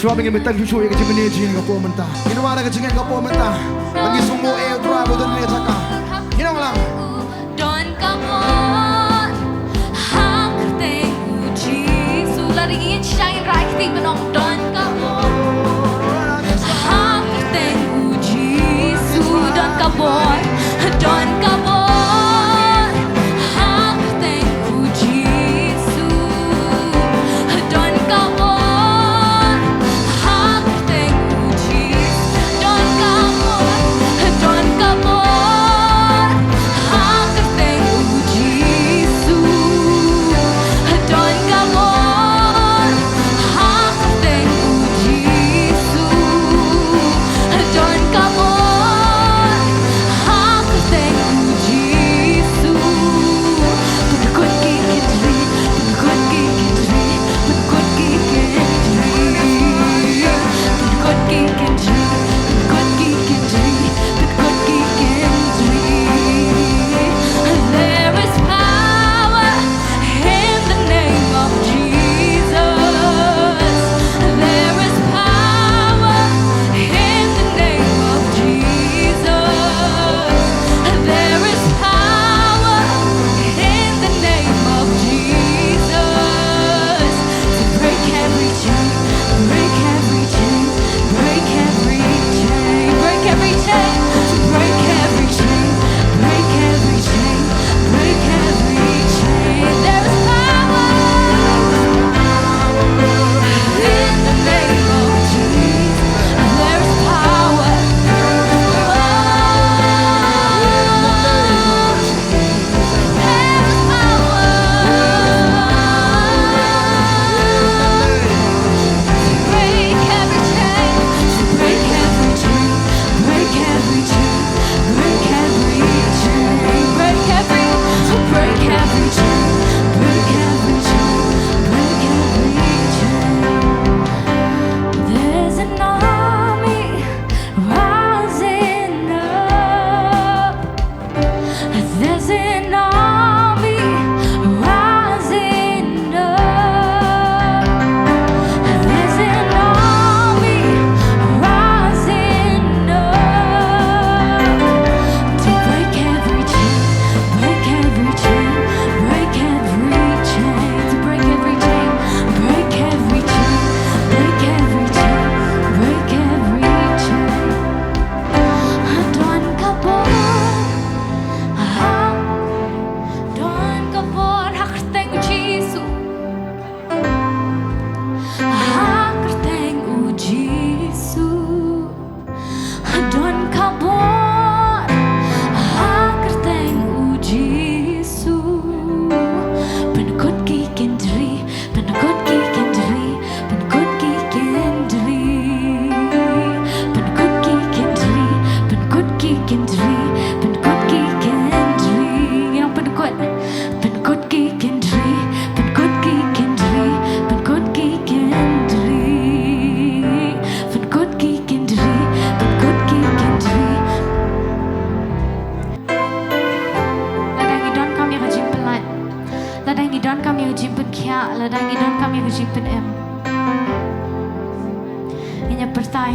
Sebab ingin betang cucu yang kecil meneji dengan kapal mentah. Ini mana kecil dengan kapal mentah. Bagi semua drive dan dia cakap. Ini malam. Don kapal, hak tengu Jisu. Lari ingin shine right di benong don kapal. Hak tengu Jisu. Don kapal, don kapal.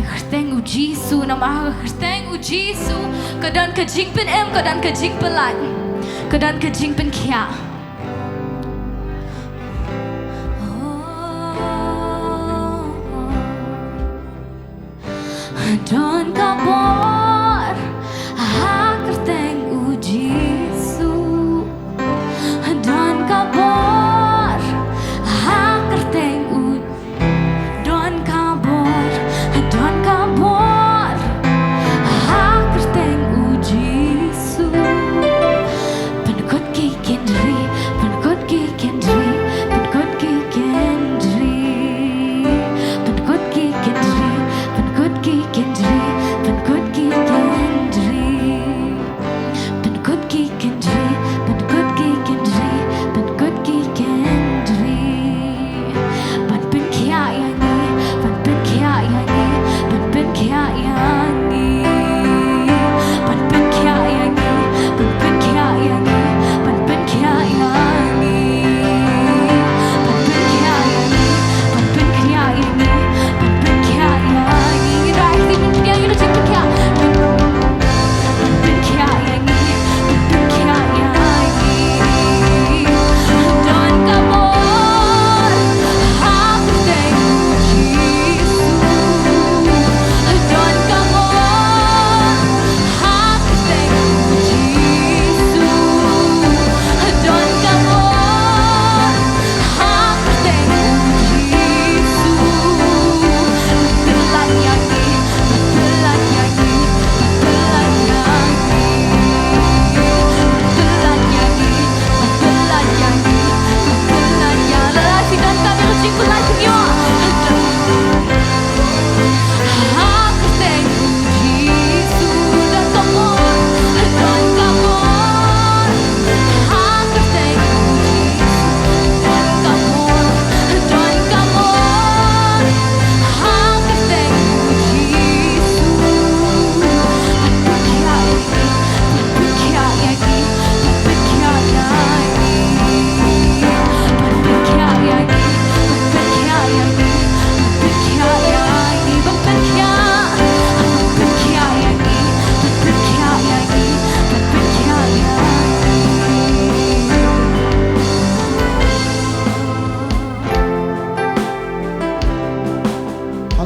kyrteng Jisu nama kyrteng Jisu kedan kejing pen em kedan kejing pelat kedan kejing pen kia don kabor ha kyrteng Jisu don kabor ha kyrteng don kabor ha kyrteng Jisu penkot ki kendri penkot ki kendri penkot ki kendri penkot ki kendri penkot ki kendri penkot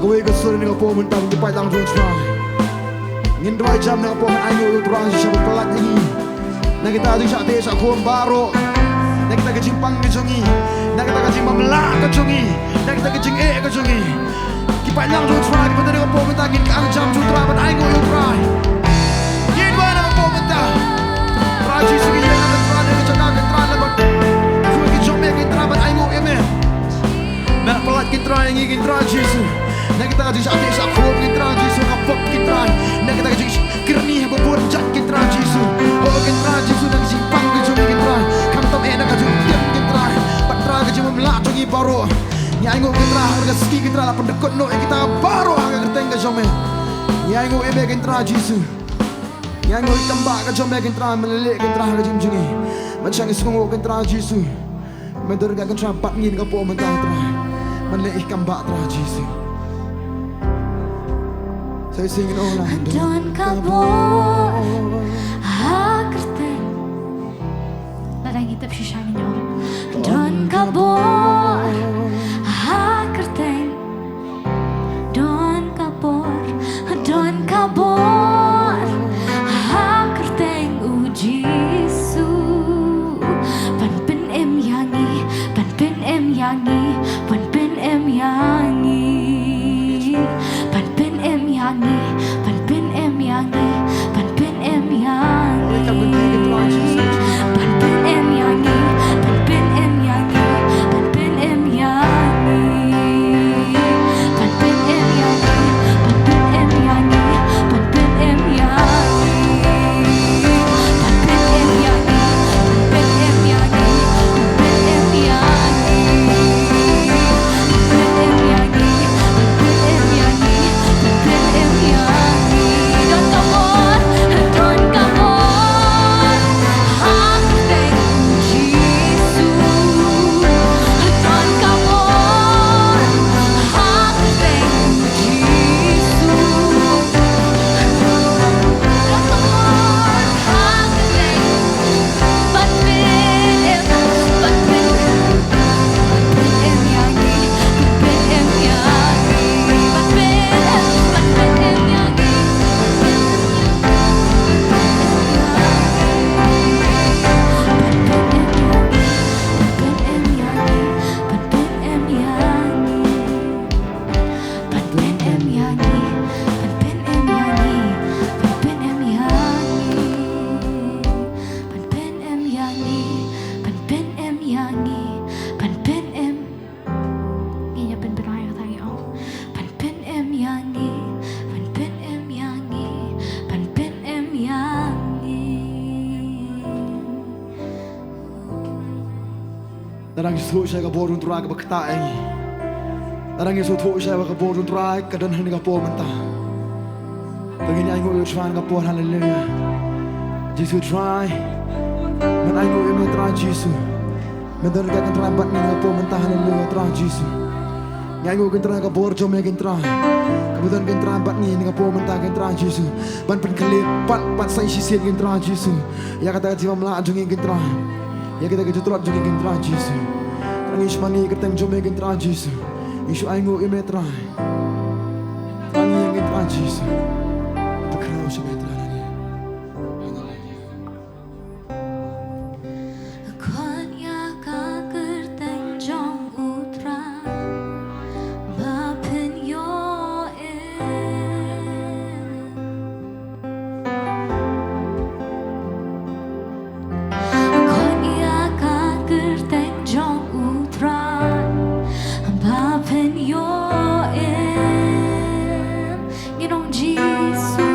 Agawi ka suri ni kapo mentang di pai tang jong try. Jingrwai jam ni kapo man ayo utrang siya pelat ini. Na kita jing sak te sak kuam baro. Na kita kejing pang kejongi. Na kita kejing mamla kejongi. Na kita kejing kejongi. Kipai lang jong try kita ni kapo mentang ngin ka ang jam jong try man ayo utray. Jingrwai na kapo mentang. Try Jisu ki yang na try ni jaga ka try laban. Kuwi ki jom me ki try man ayo eme. Na pelat ki try ngi ki try Jisu. Na kita kajing sak te sak kuam ki try Jisu kapok ki try. Na kita kajing kirni babur jak ki try Jisu. Oh ki try Jisu na kajing pang ki jom ki try. Kam tom na kajing tiap ki try. Patra kajing mamla jongi baro. Ni aingo ki try harga ski ki try la pendekot no kita baro harga kerteng ka jom. Ni aingo ebe ki try Jisu. Ni aingo itamba ka jom ki try melelek ki try ka jingjungi. Macam isungo ki try Jisu. Medor ka try pat ngin ka po mentang try. Melelek kamba try Jisu. Saya singin ulang. Don kabor hakerte. Ladang kita pisang nyo. Don kabor hakerte. Don kabor hakerte u Jisu. Pan pen em yangi, pan pen em yangi, pan pen em yangi. Pan pen em yangi, pan pen em yangi, pan pen em yangi. Pan pen em yangi, pan pen em yangi, pan pen em yangi. Pan pen em yangi, pan pen em yangi, pan pen em yangi. Pan pen em yangi, pan pen em yangi, pan pen em yangi. Pan pen em yangi, pan pen em yangi. Don kabor hakerte Jisu. Don kabor hakerte Jisu. Don kabor hakerte. Pan pen em yangi, pan pen em yangi. Pan pen em yangi. Darang Yesus saya ka borun turai ka bakta ai. Darang Yesus tho saya ka borun turai ka dan hani ka po menta. Tengin ai ngo try ka po hallelujah. Jisu try. Man ai ngo eme try Jisu. Man dan ka try bat ni ka po menta hallelujah try Jisu. Ngai ngo kan try ka bor jom ya kan try. Kemudian kan try bat ni ka po menta kan try Jisu. Ban pen kali pat sai sisen kan try Jisu. Ya kata jiwa mela jungi kan try. Ya kita kejutrot jungi kan try Jisu. Nangis mani kerteng jom ya kan try Jisu. Isu ai ngo eme try. Tangi yang kan try Jisu. Bekrau sampai try. Jisu.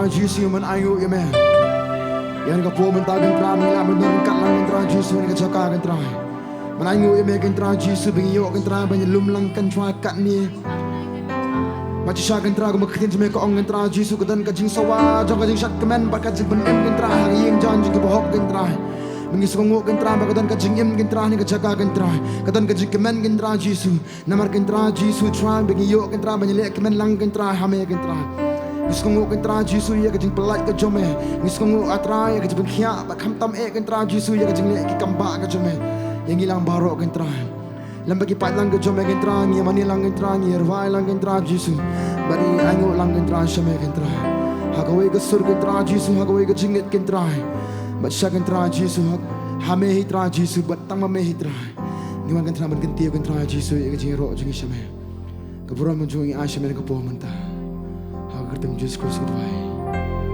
Tra Jisu man ayo ya me. Yan ka po man tagang tra mila man kan lang tra Jisu ni ka chaka kan tra. Man ayo ya me kan tra Jisu bingiyo kan tra ban lumlang kan tra kat ni. Macam siya kan tra ko makitin sa me ko ang kan tra Jisu ko dan ka jing sawa jong ka jing shat kamen ba ka jing ban em kan tra hari yang jan jing ka bohok kan tra. Mengisung kan tra ba ka dan ka jing em kan tra ni ka chaka kan tra. Ka dan ka jing kamen kan tra Jisu. Namar kan tra Jisu tra bingiyo kan tra ban le kamen lang kan tra hame kan tra. Ngiskongo kan tra Jisu ya kajing pelat ka jome ngiskongo atra ya kajing khia ba kham tam e kan tra Jisu ya kajing le ki kamba ka jome yang ilang baro kan tra lambagi pat lang ka jome kan tra ni mani lang kan tra ni rwai lang kan tra Jisu bari ango lang kan tra shame kan tra hagawe ka sur kan tra Jisu hagawe ka jingit kan tra bat sha kan tra Jisu hame hi tra Jisu bat tang me hi tra ni man kan tra man kan tie kan tra Jisu ya kajing ro jing shame ka buram man jung i a shame ka po man ta kyrteng Jesus Christ goodbye.